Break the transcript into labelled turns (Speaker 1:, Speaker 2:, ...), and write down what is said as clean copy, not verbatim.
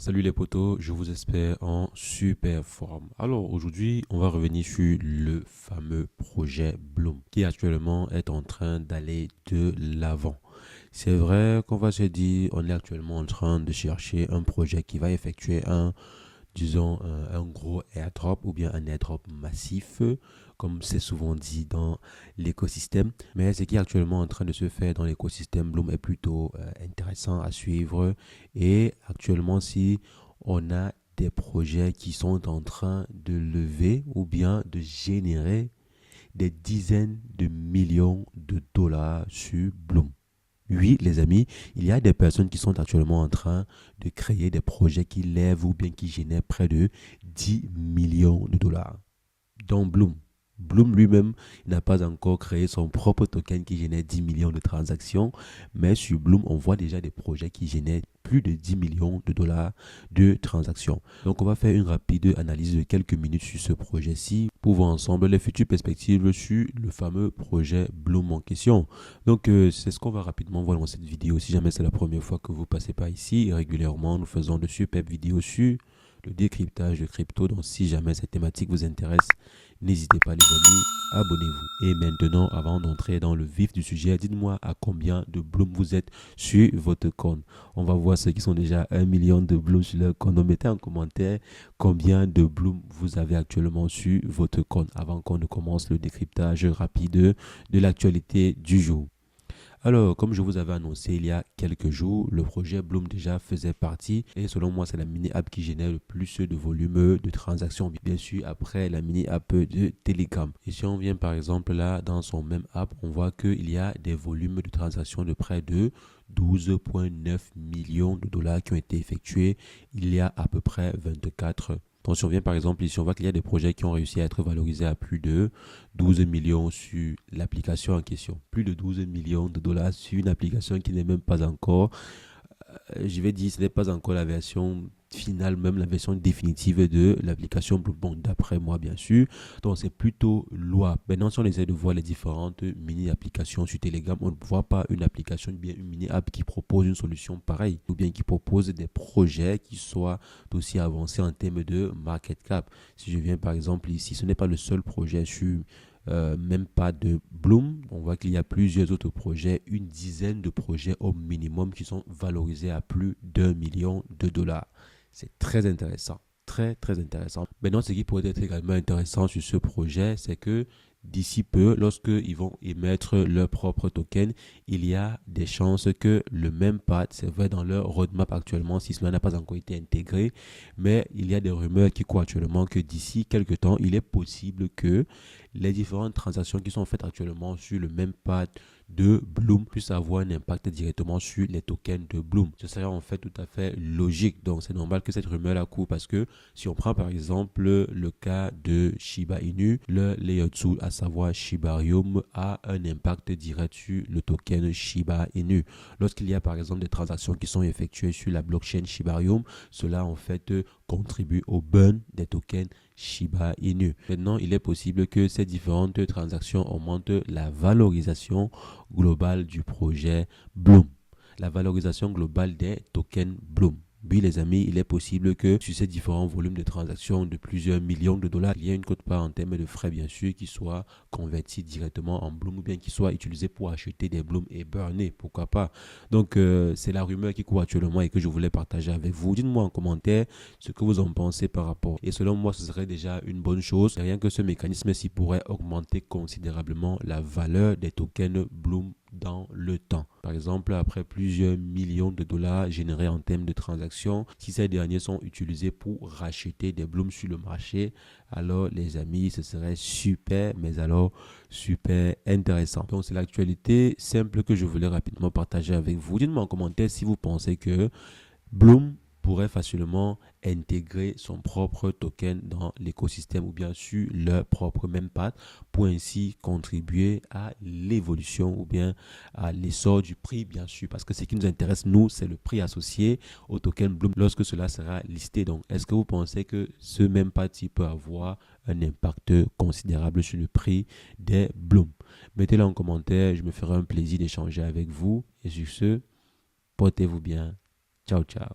Speaker 1: Salut les potos, je vous espère en super forme. Alors aujourd'hui, on va revenir sur le fameux projet Bloom qui actuellement est en train d'aller de l'avant. C'est vrai qu'on va se dire, on est actuellement en train de chercher un projet qui va effectuer un gros airdrop ou bien un airdrop massif, comme c'est souvent dit dans l'écosystème. Mais ce qui est actuellement en train de se faire dans l'écosystème Bloom est plutôt intéressant à suivre. Et actuellement, si on a des projets qui sont en train de lever ou bien de générer des dizaines de millions de dollars sur Bloom. Oui, les amis, il y a des personnes qui sont actuellement en train de créer des projets qui lèvent ou bien qui génèrent près de 10 millions de dollars. Dans Bloom. Bloom lui-même n'a pas encore créé son propre token qui génère 10 millions de transactions, mais sur Bloom, on voit déjà des projets qui génèrent plus de 10 millions de dollars de transactions. Donc, on va faire une rapide analyse de quelques minutes sur ce projet-ci pour voir ensemble les futures perspectives sur le fameux projet Bloom en question. Donc, c'est ce qu'on va rapidement voir dans cette vidéo. Si jamais c'est la première fois que vous passez par ici, régulièrement, nous faisons de superbes vidéos sur le décryptage de crypto. Donc, si jamais cette thématique vous intéresse, n'hésitez pas les amis, abonnez-vous. Et maintenant, avant d'entrer dans le vif du sujet, dites-moi à combien de Bloom vous êtes sur votre compte. On va voir ceux qui sont déjà 1 million de Bloom sur leur compte. Donc, mettez en commentaire combien de Bloom vous avez actuellement sur votre compte avant qu'on ne commence le décryptage rapide de l'actualité du jour. Alors, comme je vous avais annoncé il y a quelques jours, le projet Bloom déjà faisait partie et selon moi, c'est la mini-app qui génère le plus de volume de transactions, bien sûr, après la mini-app de Telegram. Et si on vient par exemple là, dans son même app, on voit qu'il y a des volumes de transactions de près de 12,9 millions de dollars qui ont été effectués il y a à peu près 24 donc, si on vient par exemple ici, on voit qu'il y a des projets qui ont réussi à être valorisés à plus de 12 millions sur l'application en question. Plus de 12 millions de dollars sur une application qui n'est même pas encore je vais dire, ce n'est pas encore la version finale, même la version définitive de l'application Bluebond, d'après moi, bien sûr. Donc, c'est plutôt louable. Maintenant, si on essaie de voir les différentes mini-applications sur Telegram, on ne voit pas une application, bien une mini-app qui propose une solution pareille, ou bien qui propose des projets qui soient aussi avancés en termes de market cap. Si je viens par exemple ici, ce n'est pas le seul projet sur même pas de Bloom. On voit qu'il y a plusieurs autres projets, une dizaine de projets au minimum qui sont valorisés à plus d'1 million de dollars. C'est très intéressant. Très, très intéressant. Maintenant, ce qui pourrait être également intéressant sur ce projet, c'est que d'ici peu, lorsqu'ils vont émettre leur propre token, il y a des chances que le même path, c'est vrai dans leur roadmap actuellement, si cela n'a pas encore été intégré, mais il y a des rumeurs qui courent actuellement que d'ici quelques temps, il est possible que les différentes transactions qui sont faites actuellement sur le même path de Bloom puissent avoir un impact directement sur les tokens de Bloom. Ce serait en fait tout à fait logique. Donc, c'est normal que cette rumeur-là court parce que si on prend par exemple le cas de Shiba Inu, le Layer 2, à savoir Shibarium, a un impact direct sur le token Shiba Inu. Lorsqu'il y a par exemple des transactions qui sont effectuées sur la blockchain Shibarium, cela en fait contribue au burn des tokens Shiba Inu. Maintenant, il est possible que ces différentes transactions augmentent la valorisation globale du projet Bloom, la valorisation globale des tokens Bloom. Oui, les amis, il est possible que sur ces différents volumes de transactions de plusieurs millions de dollars, il y ait une quote-part en termes de frais, bien sûr, qui soit convertie directement en Bloom ou bien qui soit utilisée pour acheter des Bloom et burner, pourquoi pas. Donc, c'est la rumeur qui court actuellement et que je voulais partager avec vous. Dites-moi en commentaire ce que vous en pensez par rapport. Et selon moi, ce serait déjà une bonne chose. Rien que ce mécanisme-ci pourrait augmenter considérablement la valeur des tokens Bloom dans le temps. Par exemple, après plusieurs millions de dollars générés en termes de transactions, si ces derniers sont utilisés pour racheter des Bloom sur le marché, alors les amis, ce serait super, mais alors super intéressant. Donc, c'est l'actualité simple que je voulais rapidement partager avec vous. Dites-moi en commentaire si vous pensez que Bloom pourrait facilement intégrer son propre token dans l'écosystème ou bien sur leur propre mempath pour ainsi contribuer à l'évolution ou bien à l'essor du prix, bien sûr, parce que ce qui nous intéresse, nous, c'est le prix associé au token Bloom lorsque cela sera listé. Donc, est-ce que vous pensez que ce mempath peut avoir un impact considérable sur le prix des Bloom? Mettez-le en commentaire, je me ferai un plaisir d'échanger avec vous. Et sur ce, portez-vous bien. Ciao, ciao.